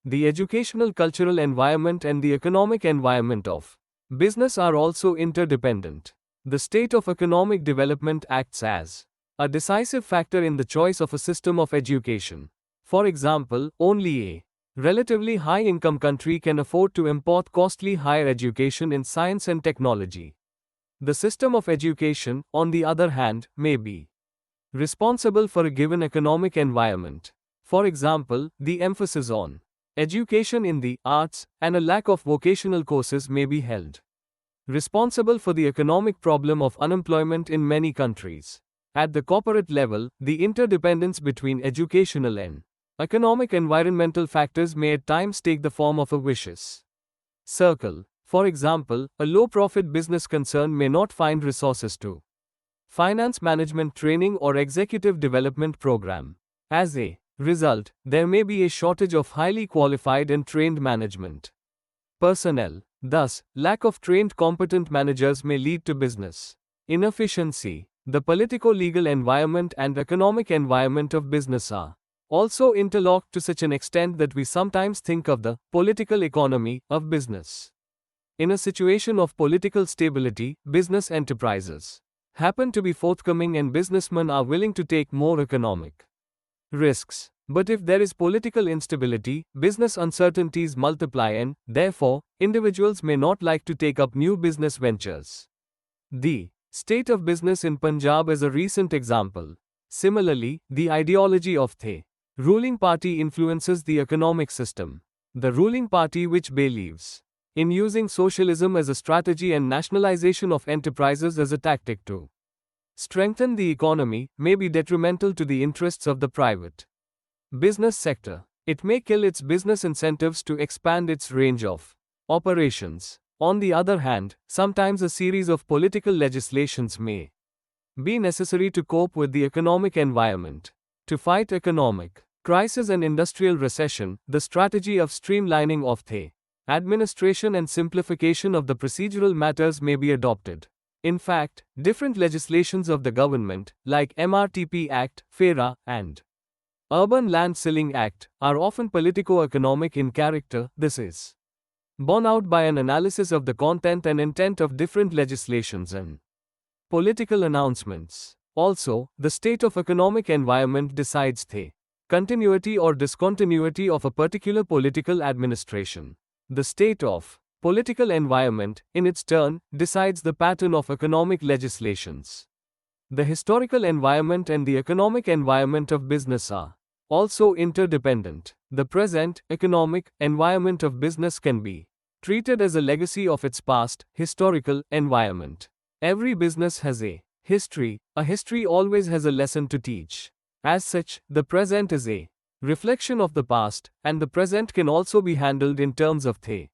The educational cultural environment and the economic environment of business are also interdependent. The state of economic development acts as a decisive factor in the choice of a system of education. For example, only a relatively high-income country can afford to import costly higher education in science and technology. The system of education, on the other hand, may be responsible for a given economic environment. For example, the emphasis on education in the arts and a lack of vocational courses may be held responsible for the economic problem of unemployment in many countries. At the corporate level, the interdependence between educational and economic environmental factors may at times take the form of a vicious circle. For example, a low-profit business concern may not find resources to finance management training or executive development program. As a result, there may be a shortage of highly qualified and trained management personnel. Thus, lack of trained competent managers may lead to business inefficiency. The politico-legal environment and economic environment of business are also interlocked to such an extent that we sometimes think of the political economy of business. In a situation of political stability, business enterprises happen to be forthcoming and businessmen are willing to take more economic risks. But if there is political instability, business uncertainties multiply and, therefore, individuals may not like to take up new business ventures. The state of business in Punjab is a recent example. Similarly, the ideology of the ruling party influences the economic system. The ruling party, which believes in using socialism as a strategy and nationalization of enterprises as a tactic to strengthen the economy, may be detrimental to the interests of the private business sector. It may kill its business incentives to expand its range of operations. On the other hand, sometimes a series of political legislations may be necessary to cope with the economic environment. To fight economic crisis and industrial recession, the strategy of streamlining of the administration and simplification of the procedural matters may be adopted. In fact, different legislations of the government, like MRTP Act, FERA, and Urban Land Ceiling Act, are often politico-economic in character. This is borne out by an analysis of the content and intent of different legislations and political announcements. Also, the state of economic environment decides the continuity or discontinuity of a particular political administration. The state of political environment, in its turn, decides the pattern of economic legislations. The historical environment and the economic environment of business are also interdependent. The present economic environment of business can be treated as a legacy of its past historical environment. Every business has a history. A history always has a lesson to teach. As such, the present is a reflection of the past, and the present can also be handled in terms of the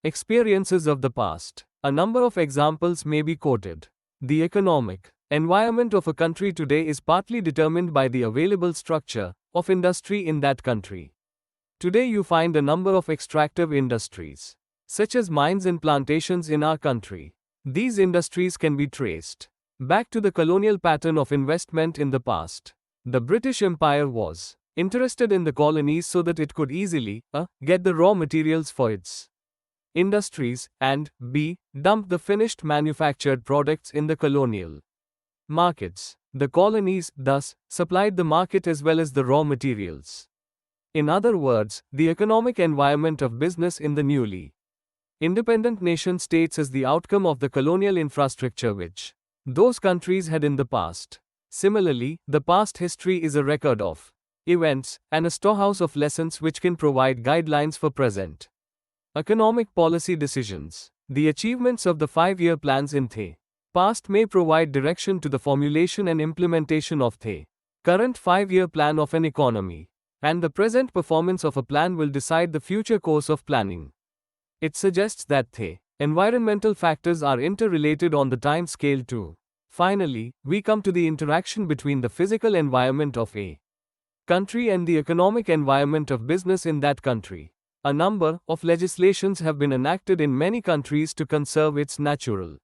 experiences of the past. A number of examples may be quoted. The economic environment of a country today is partly determined by the available structure of industry in that country. Today you find a number of extractive industries, such as mines and plantations in our country. These industries can be traced back to the colonial pattern of investment in the past. The British Empire was interested in the colonies so that it could easily get the raw materials for its industries and b. dump the finished manufactured products in the colonial markets. The colonies, thus, supplied the market as well as the raw materials. In other words, the economic environment of business in the newly independent nation states is the outcome of the colonial infrastructure which those countries had in the past. Similarly, the past history is a record of events and a storehouse of lessons which can provide guidelines for present economic policy decisions. The achievements of the 5-year plans in the past may provide direction to the formulation and implementation of the current 5-year plan of an economy, and the present performance of a plan will decide the future course of planning. It suggests that the environmental factors are interrelated on the time scale too. Finally, we come to the interaction between the physical environment of a country and the economic environment of business in that country. A number of legislations have been enacted in many countries to conserve its natural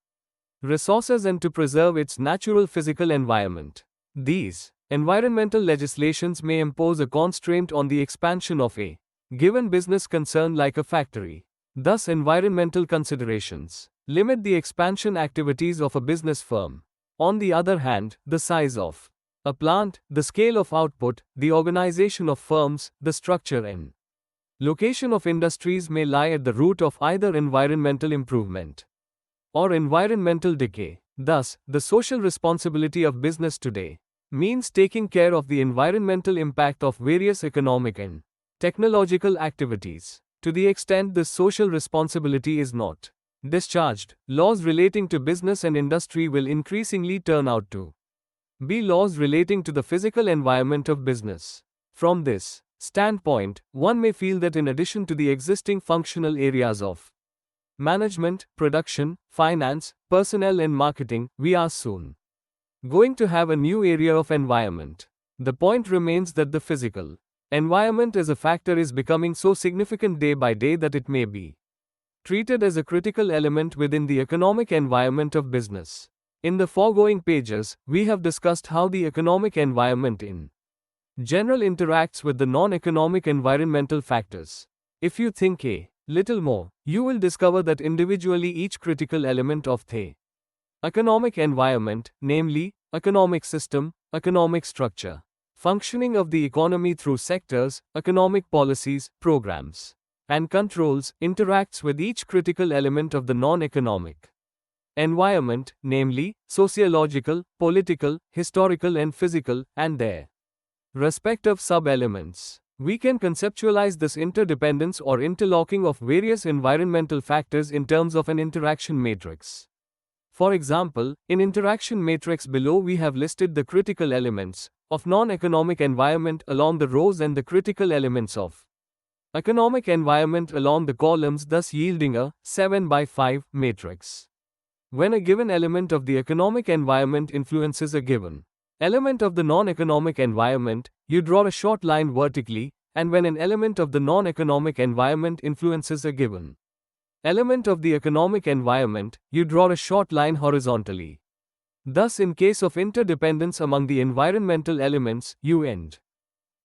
resources and to preserve its natural physical environment. These environmental legislations may impose a constraint on the expansion of a given business concern like a factory. Thus, environmental considerations limit the expansion activities of a business firm. On the other hand, the size of a plant, the scale of output, the organization of firms, the structure and location of industries may lie at the root of either environmental improvement or environmental decay. Thus, the social responsibility of business today means taking care of the environmental impact of various economic and technological activities. To the extent this social responsibility is not discharged, laws relating to business and industry will increasingly turn out to be laws relating to the physical environment of business. From this standpoint, one may feel that in addition to the existing functional areas of management, production, finance, personnel and marketing, we are soon going to have a new area of environment. The point remains that the physical environment as a factor is becoming so significant day by day that it may be treated as a critical element within the economic environment of business. In the foregoing pages, we have discussed how the economic environment in general interacts with the non-economic environmental factors. If you think a little more, you will discover that individually each critical element of the economic environment, namely, economic system, economic structure, functioning of the economy through sectors, economic policies, programs, and controls, interacts with each critical element of the non-economic environment, namely, sociological, political, historical and physical, and their respective sub-elements. We can conceptualize this interdependence or interlocking of various environmental factors in terms of an interaction matrix. For example, in interaction matrix below we have listed the critical elements of non-economic environment along the rows and the critical elements of economic environment along the columns, thus yielding a 7x5 matrix. When a given element of the economic environment influences a given element of the non-economic environment, you draw a short line vertically, and when an element of the non-economic environment influences a given element of the economic environment, you draw a short line horizontally. Thus, in case of interdependence among the environmental elements, you end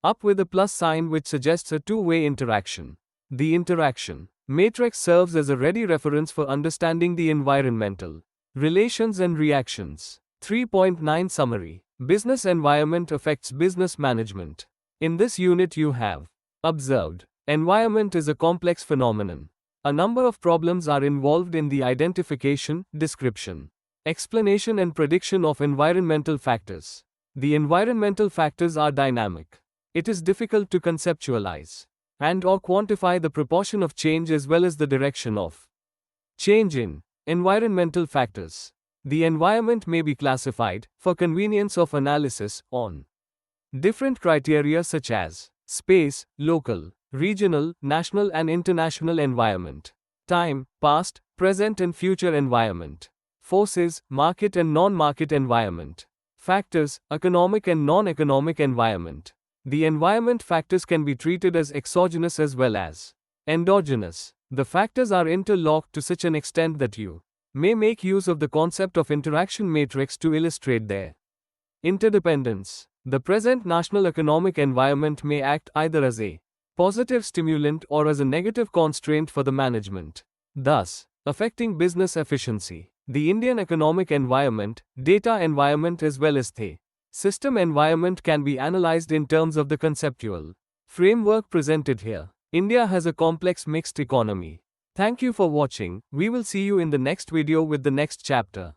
up with a plus sign which suggests a two-way interaction. The interaction matrix serves as a ready reference for understanding the environmental relations and reactions. 3.9 Summary. Business environment affects business management. In this unit you have observed, environment is a complex phenomenon. A number of problems are involved in the identification, description, explanation and prediction of environmental factors. The environmental factors are dynamic. It is difficult to conceptualize and/or quantify the proportion of change as well as the direction of change in environmental factors. The environment may be classified, for convenience of analysis, on different criteria such as space, local, regional, national and international environment, time, past, present and future environment, forces, market and non-market environment, factors, economic and non-economic environment. The environment factors can be treated as exogenous as well as endogenous. The factors are interlocked to such an extent that you may make use of the concept of interaction matrix to illustrate their interdependence. The present national economic environment may act either as a positive stimulant or as a negative constraint for the management, thus affecting business efficiency. The Indian economic environment, data environment as well as the system environment can be analyzed in terms of the conceptual framework presented here. India has a complex mixed economy. Thank you for watching. We will see you in the next video with the next chapter.